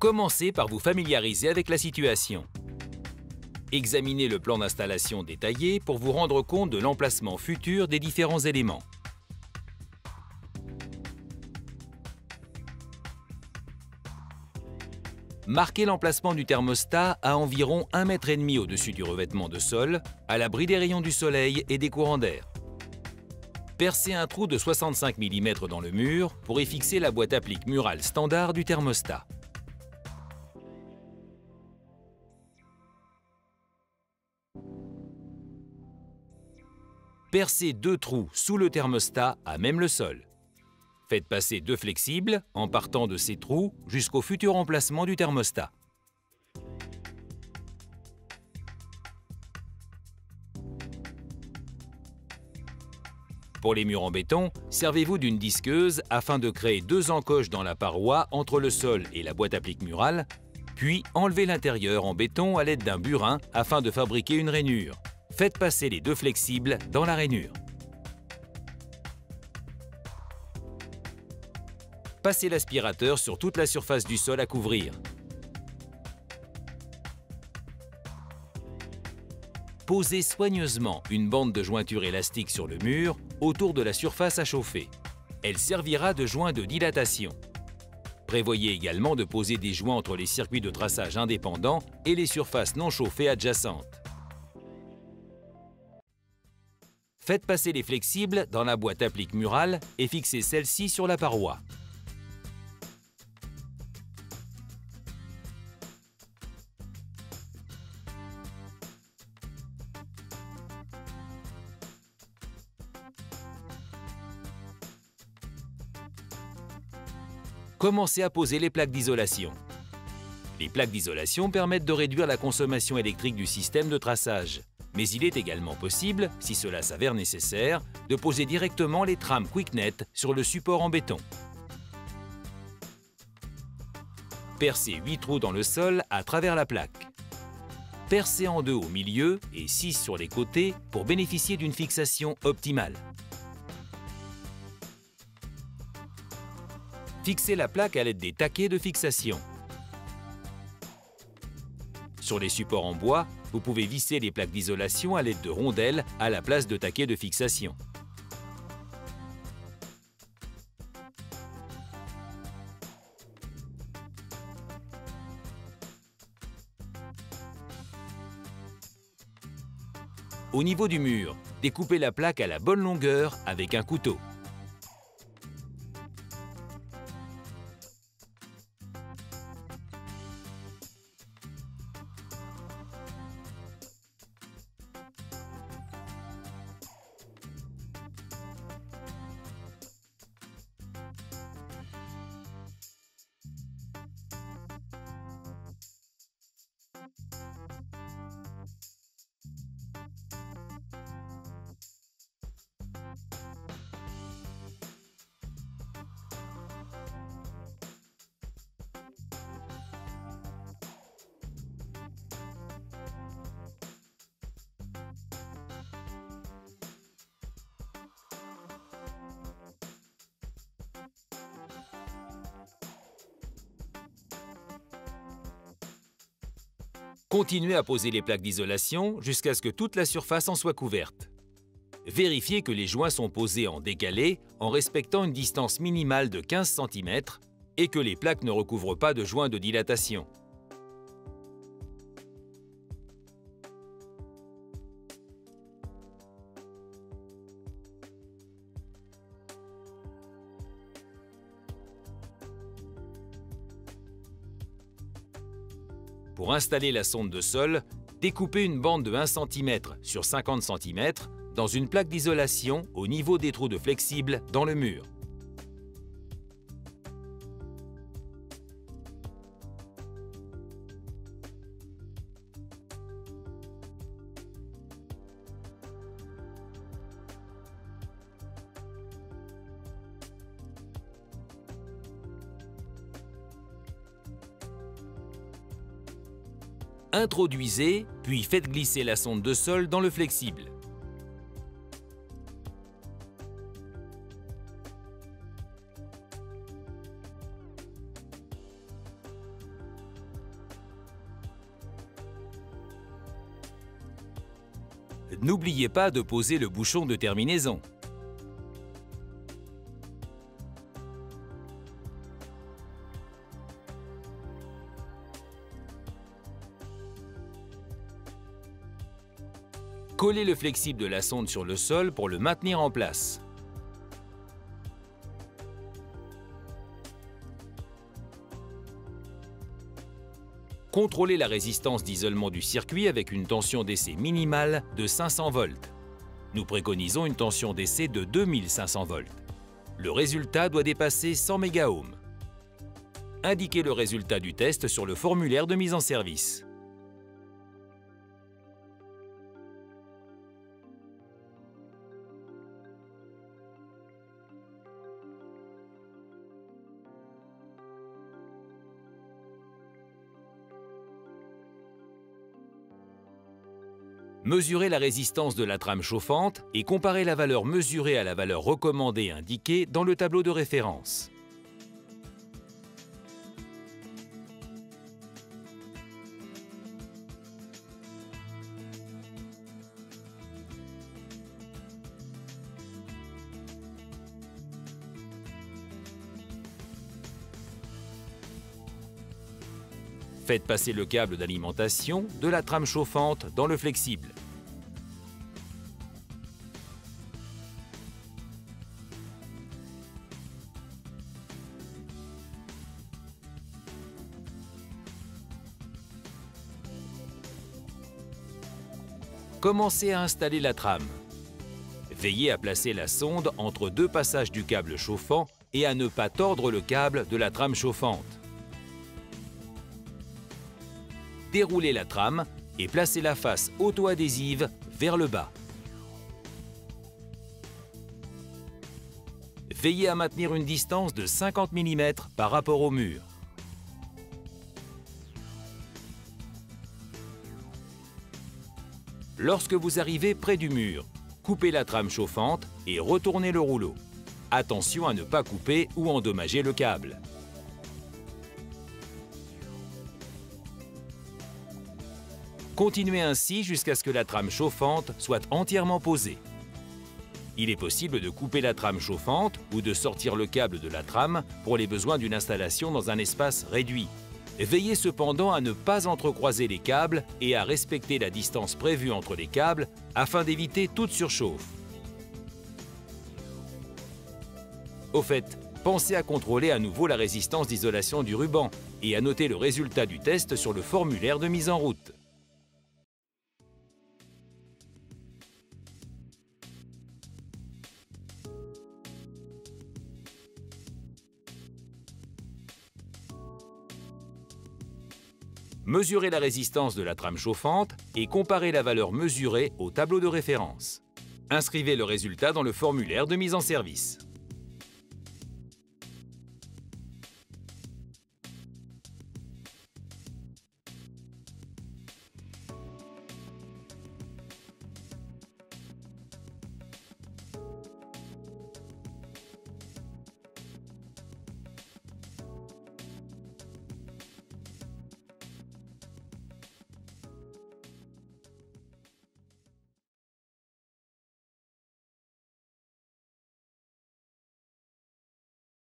Commencez par vous familiariser avec la situation. Examinez le plan d'installation détaillé pour vous rendre compte de l'emplacement futur des différents éléments. Marquez l'emplacement du thermostat à environ 1,5 m au-dessus du revêtement de sol, à l'abri des rayons du soleil et des courants d'air. Percez un trou de 65 mm dans le mur pour y fixer la boîte applique murale standard du thermostat. Percez 2 trous sous le thermostat à même le sol. Faites passer 2 flexibles en partant de ces trous jusqu'au futur emplacement du thermostat. Pour les murs en béton, servez-vous d'une disqueuse afin de créer 2 encoches dans la paroi entre le sol et la boîte applique murale, puis enlevez l'intérieur en béton à l'aide d'un burin afin de fabriquer une rainure. Faites passer les 2 flexibles dans la rainure. Passez l'aspirateur sur toute la surface du sol à couvrir. Posez soigneusement une bande de jointure élastique sur le mur autour de la surface à chauffer. Elle servira de joint de dilatation. Prévoyez également de poser des joints entre les circuits de traçage indépendants et les surfaces non chauffées adjacentes. Faites passer les flexibles dans la boîte applique murale et fixez celle-ci sur la paroi. Commencez à poser les plaques d'isolation. Les plaques d'isolation permettent de réduire la consommation électrique du système de traçage. Mais il est également possible, si cela s'avère nécessaire, de poser directement les trames QuickNet sur le support en béton. Percez 8 trous dans le sol à travers la plaque. Percez en 2 au milieu et 6 sur les côtés pour bénéficier d'une fixation optimale. Fixez la plaque à l'aide des taquets de fixation. Sur les supports en bois, vous pouvez visser les plaques d'isolation à l'aide de rondelles à la place de taquets de fixation. Au niveau du mur, découpez la plaque à la bonne longueur avec un couteau. Continuez à poser les plaques d'isolation jusqu'à ce que toute la surface en soit couverte. Vérifiez que les joints sont posés en décalé en respectant une distance minimale de 15 cm et que les plaques ne recouvrent pas de joints de dilatation. Pour installer la sonde de sol, découpez une bande de 1 cm sur 50 cm dans une plaque d'isolation au niveau des trous de flexibles dans le mur. Introduisez, puis faites glisser la sonde de sol dans le flexible. N'oubliez pas de poser le bouchon de terminaison. Collez le flexible de la sonde sur le sol pour le maintenir en place. Contrôlez la résistance d'isolement du circuit avec une tension d'essai minimale de 500 volts. Nous préconisons une tension d'essai de 2500 volts. Le résultat doit dépasser 100 mégaohms. Indiquez le résultat du test sur le formulaire de mise en service. Mesurez la résistance de la trame chauffante et comparez la valeur mesurée à la valeur recommandée indiquée dans le tableau de référence. Faites passer le câble d'alimentation de la trame chauffante dans le flexible. Commencez à installer la trame. Veillez à placer la sonde entre deux passages du câble chauffant et à ne pas tordre le câble de la trame chauffante. Déroulez la trame et placez la face auto-adhésive vers le bas. Veillez à maintenir une distance de 50 mm par rapport au mur. Lorsque vous arrivez près du mur, coupez la trame chauffante et retournez le rouleau. Attention à ne pas couper ou endommager le câble. Continuez ainsi jusqu'à ce que la trame chauffante soit entièrement posée. Il est possible de couper la trame chauffante ou de sortir le câble de la trame pour les besoins d'une installation dans un espace réduit. Veillez cependant à ne pas entrecroiser les câbles et à respecter la distance prévue entre les câbles afin d'éviter toute surchauffe. Au fait, pensez à contrôler à nouveau la résistance d'isolation du ruban et à noter le résultat du test sur le formulaire de mise en route. Mesurez la résistance de la trame chauffante et comparez la valeur mesurée au tableau de référence. Inscrivez le résultat dans le formulaire de mise en service.